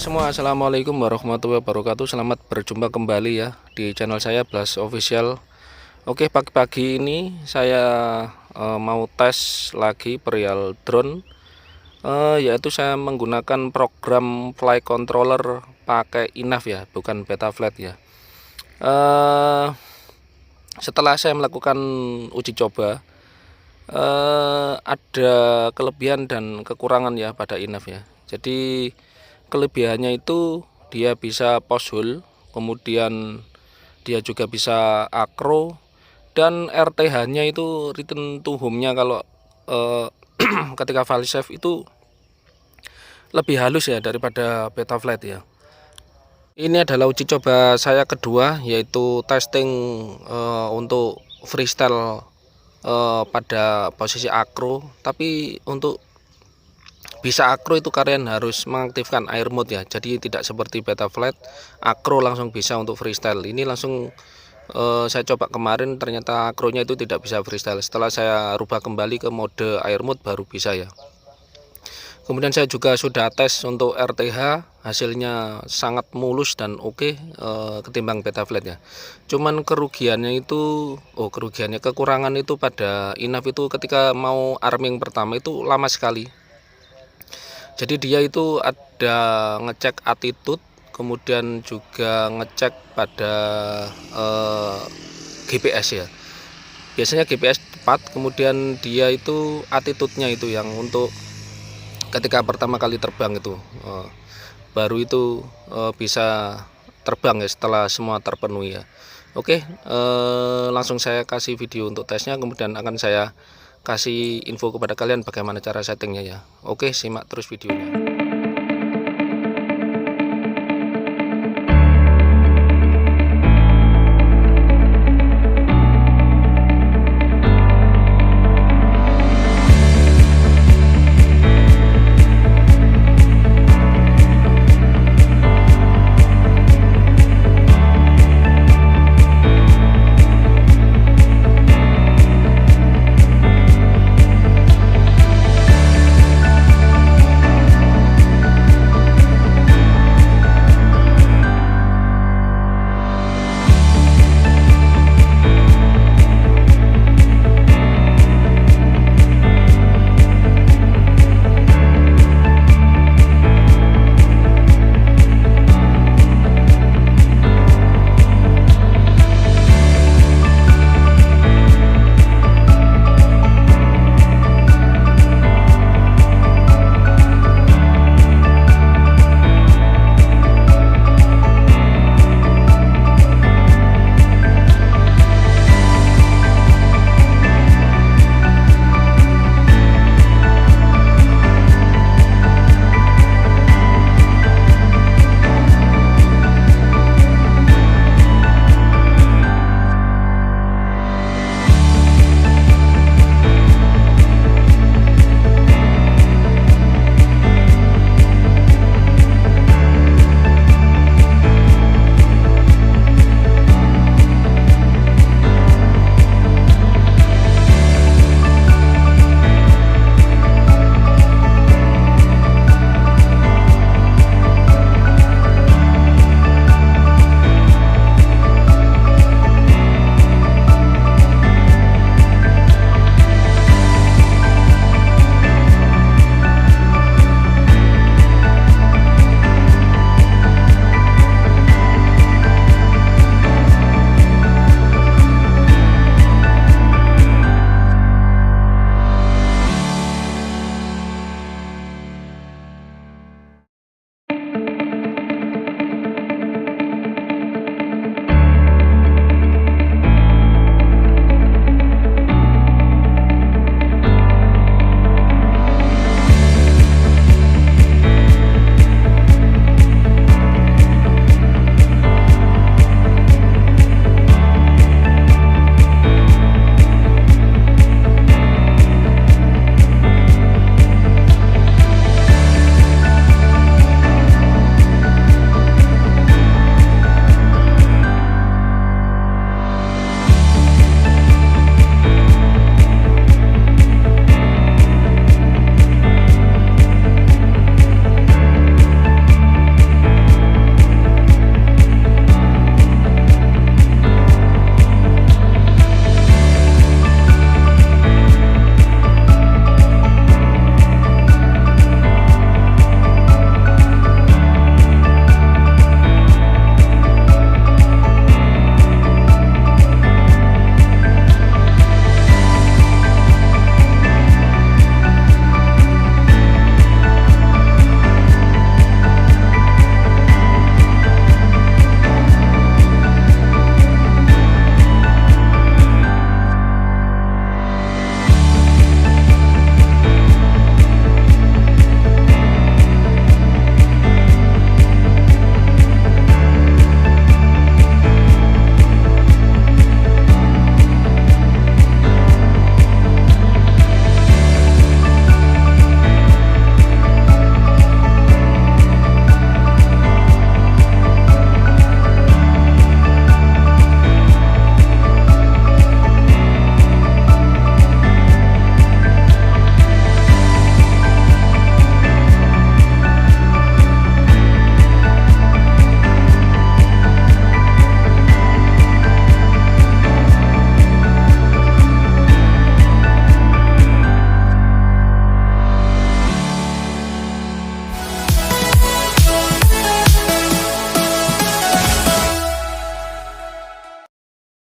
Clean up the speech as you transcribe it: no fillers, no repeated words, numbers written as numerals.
semua, assalamualaikum warahmatullahi wabarakatuh. Selamat berjumpa kembali ya di channel saya Blas Official. Oke, pagi-pagi ini saya mau tes lagi perihal drone, yaitu saya menggunakan program flight controller pakai INAV ya, bukan betaflight ya. Setelah saya melakukan uji coba, ada kelebihan dan kekurangan ya pada INAV ya. Jadi kelebihannya itu dia bisa post hole, kemudian dia juga bisa akro, dan RTH-nya itu return to home-nya kalau ketika file save itu lebih halus ya daripada betaflight ya. Ini adalah uji coba saya kedua, yaitu testing untuk freestyle pada posisi akro. Tapi untuk bisa akro itu kalian harus mengaktifkan air mode ya. Jadi tidak seperti betaflight akro langsung bisa untuk freestyle. Ini langsung saya coba kemarin, ternyata akronya itu tidak bisa freestyle. Setelah saya rubah kembali ke mode air mode baru bisa ya. Kemudian saya juga sudah tes untuk RTH, hasilnya sangat mulus dan oke ketimbang betaflight ya. Cuman kerugiannya itu, kekurangan itu pada INAV itu ketika mau arming pertama itu lama sekali. Jadi dia itu ada ngecek attitude, kemudian juga ngecek pada GPS ya. Biasanya GPS tepat, kemudian dia itu attitude-nya itu yang untuk ketika pertama kali terbang itu, baru itu bisa terbang ya setelah semua terpenuhi ya. Oke, langsung saya kasih video untuk tesnya, kemudian akan saya kasih info kepada kalian bagaimana cara settingnya ya. Oke, simak terus videonya.